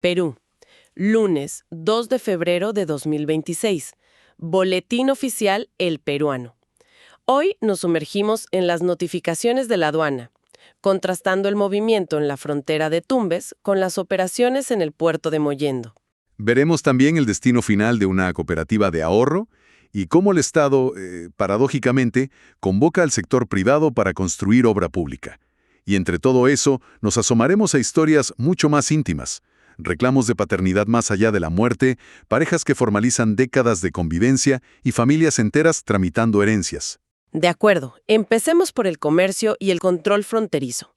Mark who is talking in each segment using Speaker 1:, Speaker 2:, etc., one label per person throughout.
Speaker 1: Perú, lunes 2 de febrero de 2026. Boletín oficial El Peruano. Hoy nos sumergimos en las notificaciones de la aduana, contrastando el movimiento en la frontera de Tumbes con las operaciones en el puerto de Mollendo.
Speaker 2: Veremos también el destino final de una cooperativa de ahorro y cómo el Estado, paradójicamente, convoca al sector privado para construir obra pública. Y entre todo eso, nos asomaremos a historias mucho más íntimas, reclamos de paternidad más allá de la muerte, parejas que formalizan décadas de convivencia y familias enteras tramitando herencias.
Speaker 1: De acuerdo, empecemos por el comercio y el control fronterizo.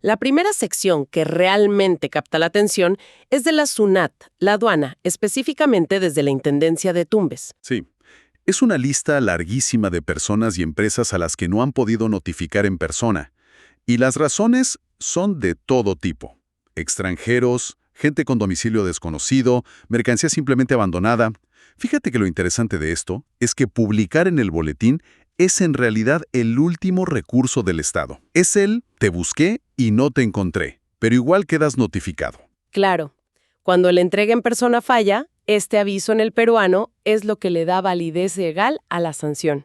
Speaker 1: La primera sección que realmente capta la atención es de la SUNAT, la aduana, específicamente desde la Intendencia de Tumbes.
Speaker 2: Sí, es una lista larguísima de personas y empresas a las que no han podido notificar en persona. Y las razones son de todo tipo. Extranjeros, gente con domicilio desconocido, mercancía simplemente abandonada. Fíjate que lo interesante de esto es que publicar en el boletín es en realidad el último recurso del Estado. Es el te busqué y no te encontré, pero igual quedas notificado.
Speaker 1: Claro, cuando la entrega en persona falla, este aviso en el peruano es lo que le da validez legal a la sanción.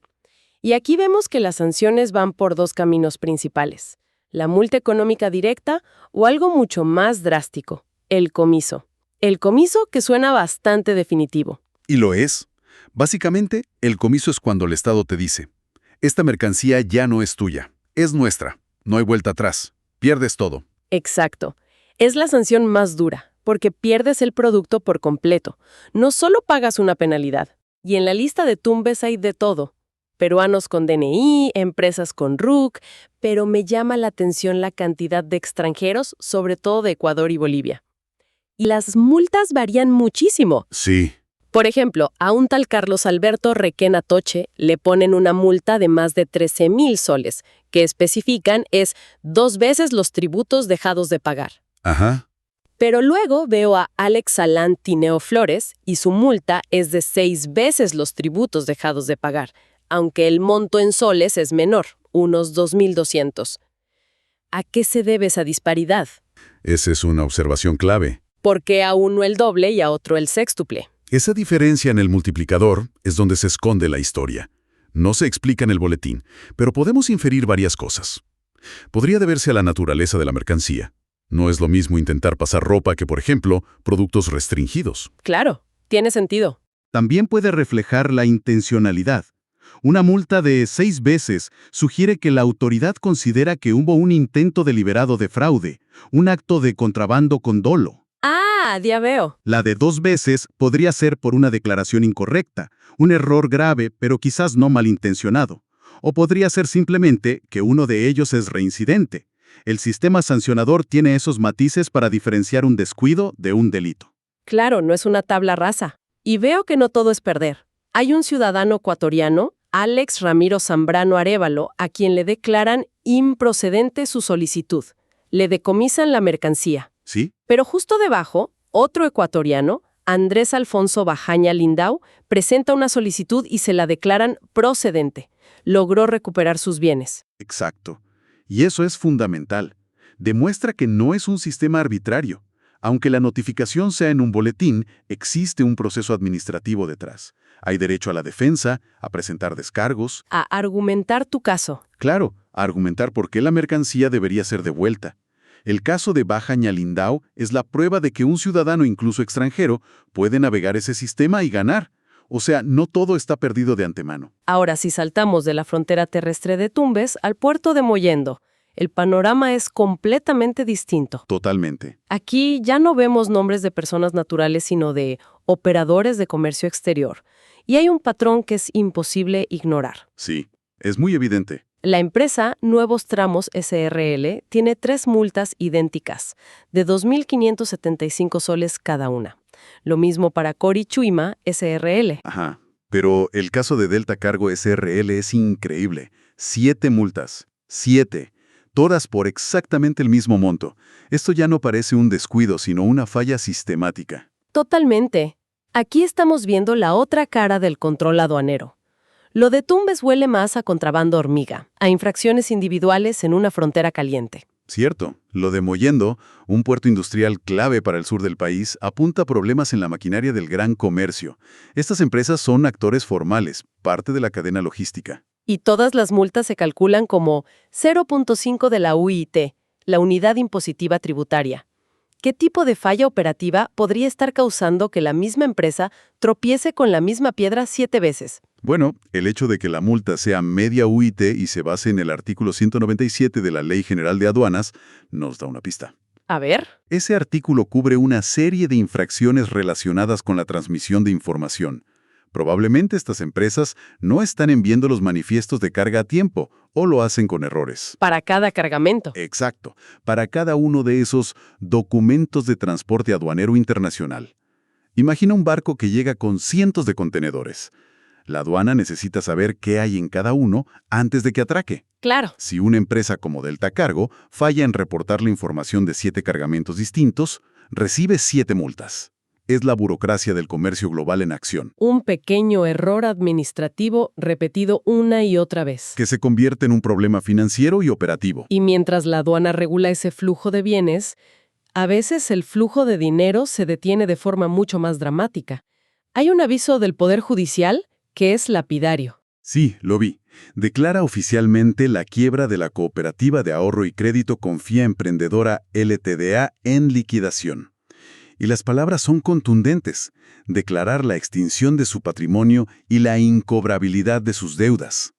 Speaker 1: Y aquí vemos que las sanciones van por dos caminos principales: la multa económica directa o algo mucho más drástico, el comiso. El comiso que suena bastante definitivo.
Speaker 2: Y lo es. Básicamente, el comiso es cuando el Estado te dice, esta mercancía ya no es tuya, es nuestra, no hay vuelta atrás, pierdes todo.
Speaker 1: Exacto. Es la sanción más dura, porque pierdes el producto por completo. No solo pagas una penalidad. Y en la lista de Tumbes hay de todo. Peruanos con DNI, empresas con RUC, pero me llama la atención la cantidad de extranjeros, sobre todo de Ecuador y Bolivia. Y las multas varían muchísimo.
Speaker 2: Sí.
Speaker 1: Por ejemplo, a un tal Carlos Alberto Requena Toche le ponen una multa de más de 13,000 soles, que especifican es 2 veces los tributos dejados de pagar.
Speaker 2: Ajá.
Speaker 1: Pero luego veo a Alex Salán Tineo Flores y su multa es de 6 veces los tributos dejados de pagar, aunque el monto en soles es menor, unos 2,200. ¿A qué se debe esa disparidad?
Speaker 2: Esa es una observación clave.
Speaker 1: ¿Por qué a uno el doble y a otro el séxtuple?
Speaker 2: Esa diferencia en el multiplicador es donde se esconde la historia. No se explica en el boletín, pero podemos inferir varias cosas. Podría deberse a la naturaleza de la mercancía. No es lo mismo intentar pasar ropa que, por ejemplo, productos restringidos.
Speaker 1: Claro, tiene sentido.
Speaker 3: También puede reflejar la intencionalidad. Una multa de 6 veces sugiere que la autoridad considera que hubo un intento deliberado de fraude, un acto de contrabando con dolo.
Speaker 1: Ah, ya veo.
Speaker 3: La de 2 veces podría ser por una declaración incorrecta, un error grave pero quizás no malintencionado. O podría ser simplemente que uno de ellos es reincidente. El sistema sancionador tiene esos matices para diferenciar un descuido de un delito.
Speaker 1: Claro, no es una tabla rasa. Y veo que no todo es perder. Hay un ciudadano ecuatoriano, Alex Ramiro Zambrano Arévalo, a quien le declaran improcedente su solicitud. Le decomisan la mercancía.
Speaker 3: ¿Sí?
Speaker 1: Pero justo debajo, otro ecuatoriano, Andrés Alfonso Bajaña Lindau, presenta una solicitud y se la declaran procedente. Logró recuperar sus bienes.
Speaker 3: Exacto. Y eso es fundamental. Demuestra que no es un sistema arbitrario. Aunque la notificación sea en un boletín, existe un proceso administrativo detrás. Hay derecho a la defensa, a presentar descargos.
Speaker 1: A argumentar tu caso.
Speaker 3: Claro, a argumentar por qué la mercancía debería ser devuelta. El caso de Bajaña Lindau es la prueba de que un ciudadano, incluso extranjero, puede navegar ese sistema y ganar. O sea, no todo está perdido de antemano.
Speaker 1: Ahora, si saltamos de la frontera terrestre de Tumbes al puerto de Mollendo, el panorama es completamente distinto.
Speaker 3: Totalmente.
Speaker 1: Aquí ya no vemos nombres de personas naturales, sino de operadores de comercio exterior. Y hay un patrón que es imposible ignorar.
Speaker 3: Sí, es muy evidente.
Speaker 1: La empresa Nuevos Tramos SRL tiene 3 multas idénticas, de 2,575 soles cada una. Lo mismo para Cori Chuima SRL.
Speaker 3: Ajá. Pero el caso de Delta Cargo SRL es increíble. 7 multas. 7. Todas por exactamente el mismo monto. Esto ya no parece un descuido, sino una falla sistemática.
Speaker 1: Totalmente. Aquí estamos viendo la otra cara del control aduanero. Lo de Tumbes huele más a contrabando hormiga, a infracciones individuales en una frontera caliente.
Speaker 3: Cierto,
Speaker 2: Lo de Mollendo, un puerto industrial clave para el sur del país, apunta a problemas en la maquinaria del gran comercio. Estas empresas son actores formales, parte de la cadena logística.
Speaker 1: Y todas las multas se calculan como 0.5 de la UIT, la unidad impositiva tributaria. ¿Qué tipo de falla operativa podría estar causando que la misma empresa tropiece con la misma piedra 7 veces?
Speaker 2: Bueno, el hecho de que la multa sea media UIT y se base en el artículo 197 de la Ley General de Aduanas nos da una pista.
Speaker 1: A ver.
Speaker 2: Ese artículo cubre una serie de infracciones relacionadas con la transmisión de información. Probablemente estas empresas no están enviando los manifiestos de carga a tiempo o lo hacen con errores.
Speaker 1: Para cada cargamento.
Speaker 2: Exacto, para cada uno de esos documentos de transporte aduanero internacional. Imagina un barco que llega con cientos de contenedores. La aduana necesita saber qué hay en cada uno antes de que atraque.
Speaker 1: Claro.
Speaker 2: Si una empresa como Delta Cargo falla en reportar la información de 7 cargamentos distintos, recibe 7 multas. Es la burocracia del comercio global en acción,
Speaker 1: Un pequeño error administrativo repetido una y otra vez.
Speaker 2: que se convierte en un problema financiero y operativo.
Speaker 1: Y mientras la aduana regula ese flujo de bienes, a veces el flujo de dinero se detiene de forma mucho más dramática. Hay un aviso del Poder Judicial que es lapidario.
Speaker 2: Sí, lo vi. Declara oficialmente la quiebra de la Cooperativa de Ahorro y Crédito Confía Emprendedora LTDA en liquidación. Y las palabras son contundentes. Declarar la extinción de su patrimonio y la incobrabilidad de sus deudas.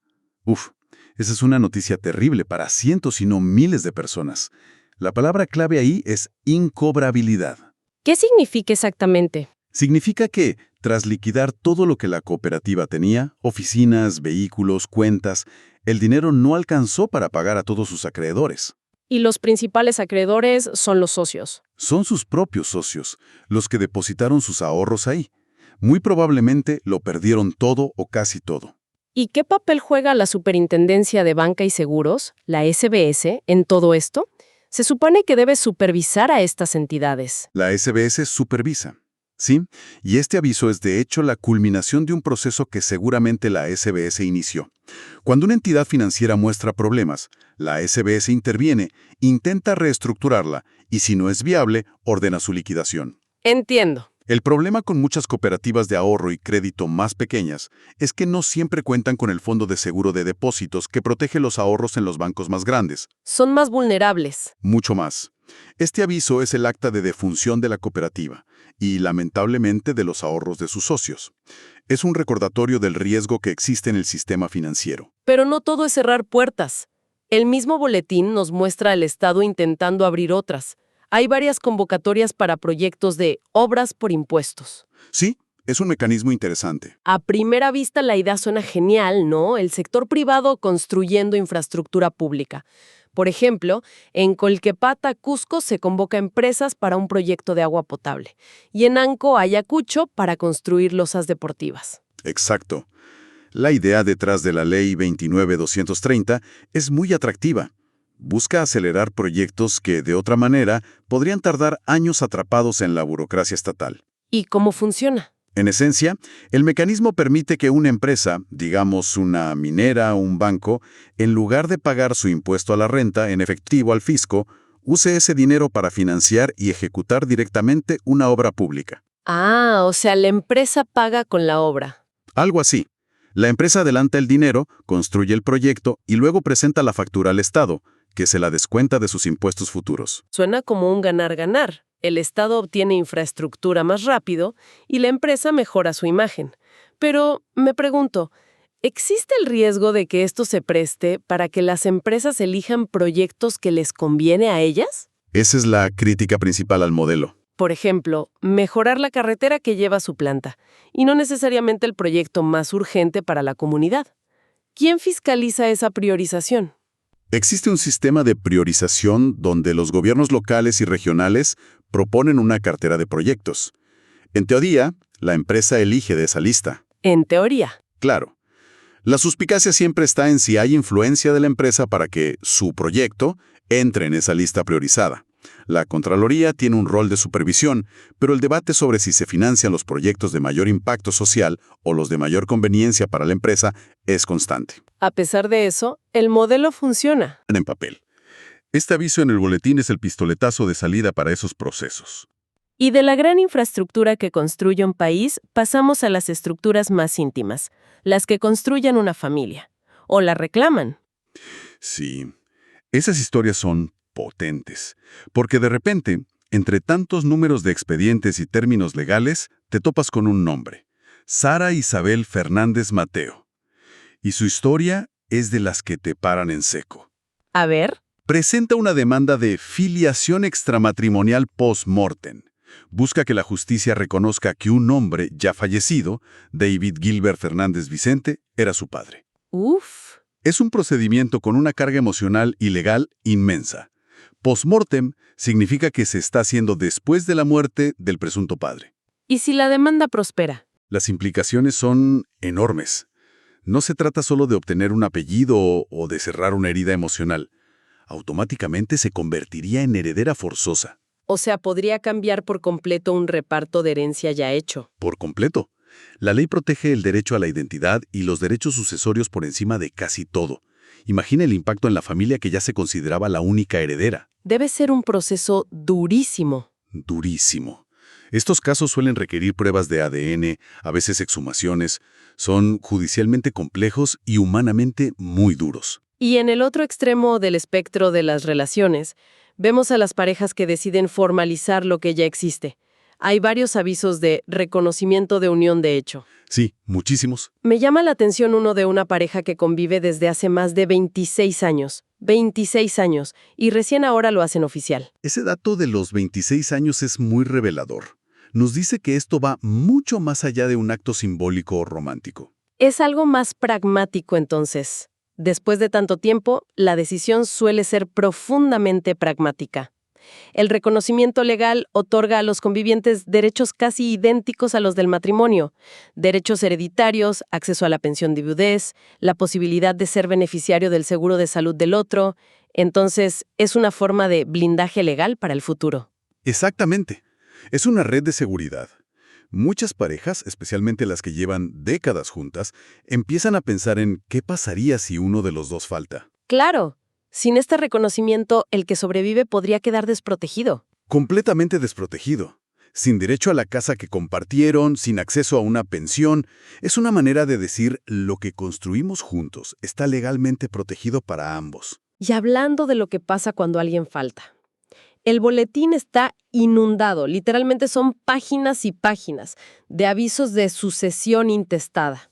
Speaker 2: Uf, esa es una noticia terrible para cientos y no miles de personas. La palabra clave ahí es incobrabilidad.
Speaker 1: ¿Qué significa exactamente?
Speaker 2: Significa que, tras liquidar todo lo que la cooperativa tenía, oficinas, vehículos, cuentas, el dinero no alcanzó para pagar a todos sus acreedores.
Speaker 1: Y los principales acreedores son los socios.
Speaker 2: Son sus propios socios, los que depositaron sus ahorros ahí. Muy probablemente lo perdieron todo o casi todo.
Speaker 1: ¿Y qué papel juega la Superintendencia de Banca y Seguros, la SBS, en todo esto? Se supone que debe supervisar a estas entidades.
Speaker 2: La SBS supervisa. ¿Sí? Y este aviso es de hecho la culminación de un proceso que seguramente la SBS inició. Cuando una entidad financiera muestra problemas, la SBS interviene, intenta reestructurarla y si no es viable, ordena su liquidación.
Speaker 1: Entiendo.
Speaker 2: El problema con muchas cooperativas de ahorro y crédito más pequeñas es que no siempre cuentan con el Fondo de Seguro de Depósitos que protege los ahorros en los bancos más grandes.
Speaker 1: Son más vulnerables.
Speaker 2: Mucho más. Este aviso es el acta de defunción de la cooperativa y, lamentablemente, de los ahorros de sus socios. Es un recordatorio del riesgo que existe en el sistema financiero.
Speaker 1: Pero no todo es cerrar puertas. El mismo boletín nos muestra al Estado intentando abrir otras. Hay varias convocatorias para proyectos de obras por impuestos.
Speaker 2: Sí, es un mecanismo interesante.
Speaker 1: A primera vista la idea suena genial, ¿no? El sector privado construyendo infraestructura pública. Por ejemplo, en Colquepata, Cusco, se convoca empresas para un proyecto de agua potable. Y en Anco, Ayacucho, para construir losas deportivas.
Speaker 2: Exacto. La idea detrás de la Ley 29.230 es muy atractiva. Busca acelerar proyectos que, de otra manera, podrían tardar años atrapados en la burocracia estatal.
Speaker 1: ¿Y cómo funciona?
Speaker 2: En esencia, el mecanismo permite que una empresa, digamos una minera o un banco, en lugar de pagar su impuesto a la renta en efectivo al fisco, use ese dinero para financiar y ejecutar directamente una obra pública.
Speaker 1: Ah, o sea, la empresa paga con la obra.
Speaker 2: Algo así. La empresa adelanta el dinero, construye el proyecto y luego presenta la factura al Estado, que se la descuenta de sus impuestos futuros.
Speaker 1: Suena como un ganar-ganar. El Estado obtiene infraestructura más rápido y la empresa mejora su imagen. Pero me pregunto, ¿existe el riesgo de que esto se preste para que las empresas elijan proyectos que les conviene a ellas?
Speaker 2: Esa es la crítica principal al modelo.
Speaker 1: Por ejemplo, mejorar la carretera que lleva a su planta, y no necesariamente el proyecto más urgente para la comunidad. ¿Quién fiscaliza esa priorización?
Speaker 2: Existe un sistema de priorización donde los gobiernos locales y regionales proponen una cartera de proyectos. En teoría, la empresa elige de esa lista.
Speaker 1: En teoría.
Speaker 2: Claro. La suspicacia siempre está en si hay influencia de la empresa para que su proyecto entre en esa lista priorizada. La Contraloría tiene un rol de supervisión, pero el debate sobre si se financian los proyectos de mayor impacto social o los de mayor conveniencia para la empresa es constante.
Speaker 1: A pesar de eso, el modelo funciona.
Speaker 2: En papel. Este aviso en el boletín es el pistoletazo de salida para esos procesos.
Speaker 1: Y de la gran infraestructura que construye un país, pasamos a las estructuras más íntimas, las que construyen una familia. O la reclaman.
Speaker 2: Sí, esas historias son potentes, porque de repente, entre tantos números de expedientes y términos legales, te topas con un nombre: Sara Isabel Fernández Mateo. Y su historia es de las que te paran en seco.
Speaker 1: A ver.
Speaker 2: Presenta una demanda de filiación extramatrimonial post-mortem. Busca que la justicia reconozca que un hombre ya fallecido, David Gilbert Fernández Vicente, era su padre.
Speaker 1: Uf.
Speaker 2: Es un procedimiento con una carga emocional y legal inmensa. Post-mortem significa que se está haciendo después de la muerte del presunto padre.
Speaker 1: ¿Y si la demanda prospera?
Speaker 2: Las implicaciones son enormes. No se trata solo de obtener un apellido o de cerrar una herida emocional. Automáticamente se convertiría en heredera forzosa.
Speaker 1: O sea, podría cambiar por completo un reparto de herencia ya hecho.
Speaker 2: Por completo. La ley protege el derecho a la identidad y los derechos sucesorios por encima de casi todo. Imagina el impacto en la familia que ya se consideraba la única heredera.
Speaker 1: Debe ser un proceso durísimo.
Speaker 2: Durísimo. Estos casos suelen requerir pruebas de ADN, a veces exhumaciones. Son judicialmente complejos y humanamente muy duros.
Speaker 1: Y en el otro extremo del espectro de las relaciones, vemos a las parejas que deciden formalizar lo que ya existe. Hay varios avisos de reconocimiento de unión de hecho.
Speaker 2: Sí, muchísimos.
Speaker 1: Me llama la atención uno de una pareja que convive desde hace más de 26 años. 26 años, y recién ahora lo hacen oficial.
Speaker 2: Ese dato de los 26 años es muy revelador. Nos dice que esto va mucho más allá de un acto simbólico o romántico.
Speaker 1: Es algo más pragmático entonces. Después de tanto tiempo, la decisión suele ser profundamente pragmática. El reconocimiento legal otorga a los convivientes derechos casi idénticos a los del matrimonio: derechos hereditarios, acceso a la pensión de viudez, la posibilidad de ser beneficiario del seguro de salud del otro. Entonces, es una forma de blindaje legal para el futuro.
Speaker 2: Exactamente. Es una red de seguridad. Muchas parejas, especialmente las que llevan décadas juntas, empiezan a pensar en qué pasaría si uno de los dos falta.
Speaker 1: Claro, sin este reconocimiento, el que sobrevive podría quedar desprotegido.
Speaker 2: Completamente desprotegido. Sin derecho a la casa que compartieron, sin acceso a una pensión. Es una manera de decir: lo que construimos juntos está legalmente protegido para ambos.
Speaker 1: Y hablando de lo que pasa cuando alguien falta. El boletín está inundado, literalmente son páginas y páginas de avisos de sucesión intestada.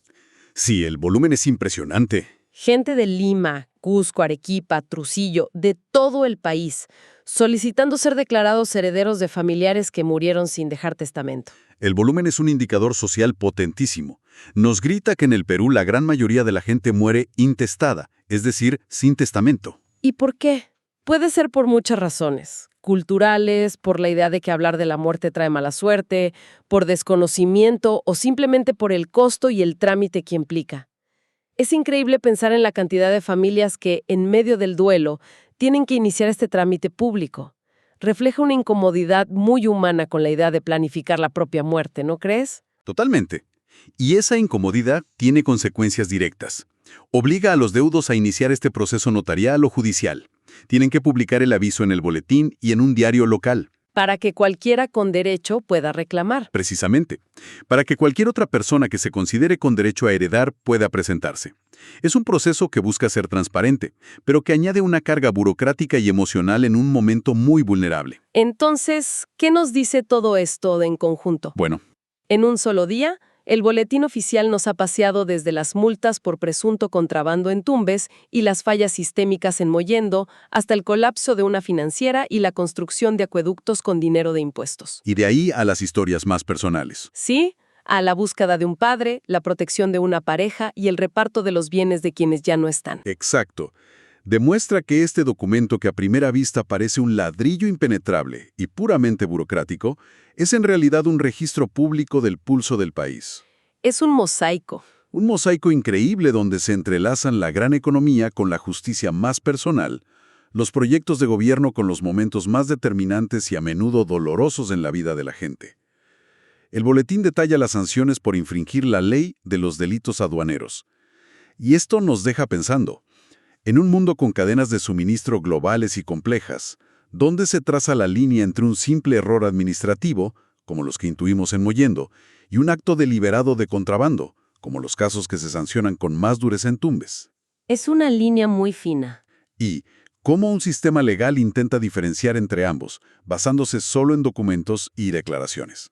Speaker 2: Sí, el volumen es impresionante.
Speaker 1: Gente de Lima, Cusco, Arequipa, Trujillo, de todo el país, solicitando ser declarados herederos de familiares que murieron sin dejar testamento.
Speaker 2: El volumen es un indicador social potentísimo. Nos grita que en el Perú la gran mayoría de la gente muere intestada, es decir, sin testamento.
Speaker 1: ¿Y por qué? Puede ser por muchas razones. Culturales, por la idea de que hablar de la muerte trae mala suerte, por desconocimiento o simplemente por el costo y el trámite que implica. Es increíble pensar en la cantidad de familias que, en medio del duelo, tienen que iniciar este trámite público. Refleja una incomodidad muy humana con la idea de planificar la propia muerte, ¿no crees?
Speaker 2: Totalmente. Y esa incomodidad tiene consecuencias directas. Obliga a los deudos a iniciar este proceso notarial o judicial. Tienen que publicar el aviso en el boletín y en un diario local.
Speaker 1: Para que cualquiera con derecho pueda reclamar.
Speaker 2: Precisamente. Para que cualquier otra persona que se considere con derecho a heredar pueda presentarse. Es un proceso que busca ser transparente, pero que añade una carga burocrática y emocional en un momento muy vulnerable.
Speaker 1: Entonces, ¿qué nos dice todo esto en conjunto?
Speaker 2: Bueno,
Speaker 1: En un solo día, el boletín oficial nos ha paseado desde las multas por presunto contrabando en Tumbes y las fallas sistémicas en Mollendo hasta el colapso de una financiera y la construcción de acueductos con dinero de impuestos.
Speaker 2: y de ahí a las historias más personales.
Speaker 1: Sí, a la búsqueda de un padre, la protección de una pareja y el reparto de los bienes de quienes ya no están.
Speaker 2: Exacto. Demuestra que este documento, que a primera vista parece un ladrillo impenetrable y puramente burocrático, es en realidad un registro público del pulso del país.
Speaker 1: Es un mosaico.
Speaker 2: Un mosaico increíble donde se entrelazan la gran economía con la justicia más personal, los proyectos de gobierno con los momentos más determinantes y a menudo dolorosos en la vida de la gente. El boletín detalla las sanciones por infringir la ley de los delitos aduaneros. Y esto nos deja pensando. En un mundo con cadenas de suministro globales y complejas, ¿dónde se traza la línea entre un simple error administrativo, como los que intuimos en Mollendo, y un acto deliberado de contrabando, como los casos que se sancionan con más dureza en Tumbes?
Speaker 1: Es una línea muy fina.
Speaker 2: Y cómo un sistema legal intenta diferenciar entre ambos, basándose solo en documentos y declaraciones.